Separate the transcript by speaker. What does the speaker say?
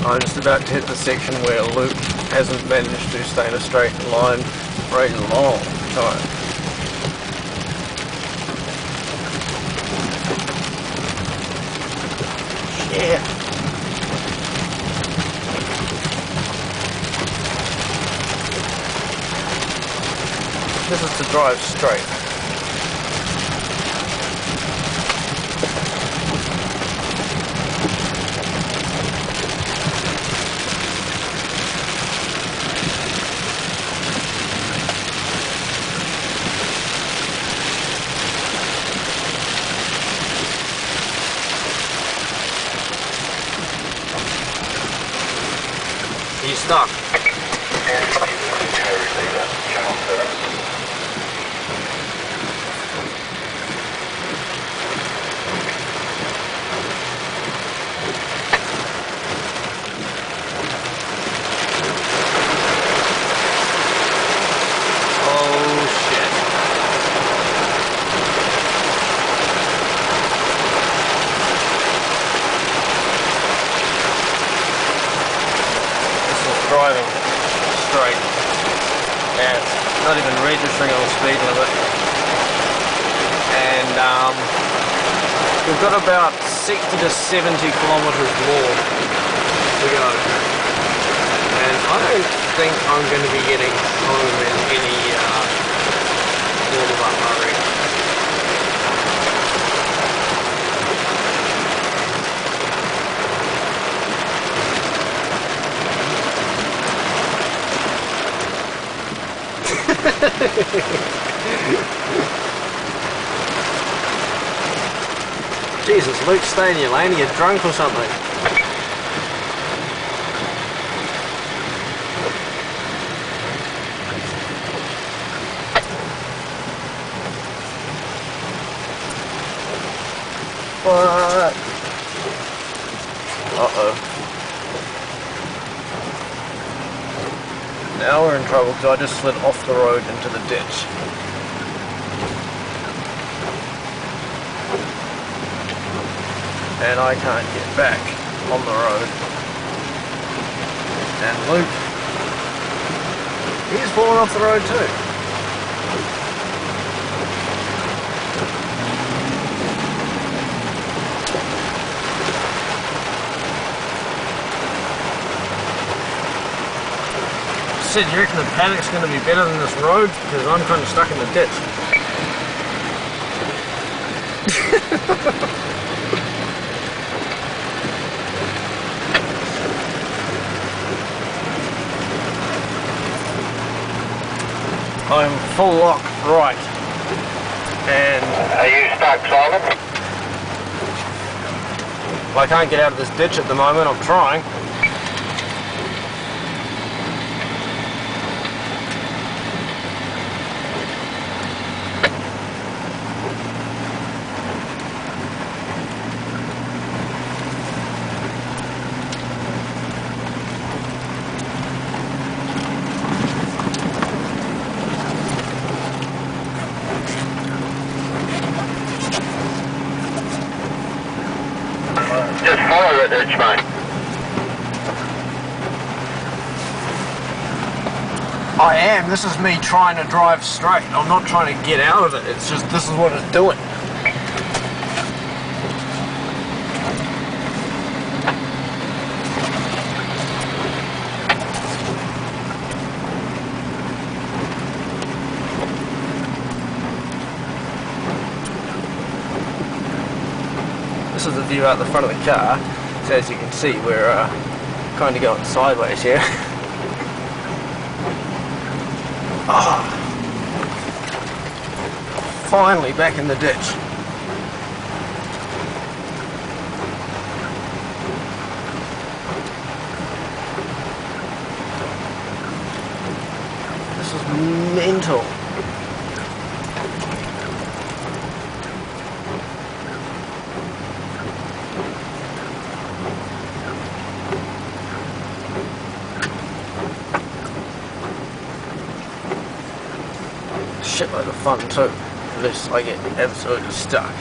Speaker 1: I'm just about to hit the section where Luke hasn't managed to stay in a straight line for a long time. Yeah. This is to drive straight. He's stuck. Driving straight, and it's not even registering on the speed limit, and we've got about 60 to 70 kilometres more to go, and I don't think I'm going to be getting home in any warm-up hurry. Jesus, Luke, stay in your lane. Are you drunk or something? What? Uh-oh. Now we're in trouble because I just slid off the road into the ditch. And I can't get back on the road. And Luke, he's fallen off the road too. Sid, you reckon the paddock's going to be better than this road? Because I'm kind of stuck in the ditch. I'm full lock right. And
Speaker 2: are you stuck, Simon?
Speaker 1: I can't get out of this ditch at the moment. I'm trying.
Speaker 2: Just follow the ditch, mate.
Speaker 1: I am. This is me trying to drive straight. I'm not trying to get out of it. It's just this is what it's doing. This is the view out the front of the car. So as you can see, we're kind of going sideways here. Oh, finally back in the ditch. This is mental. shitload of fun too, unless I get absolutely stuck.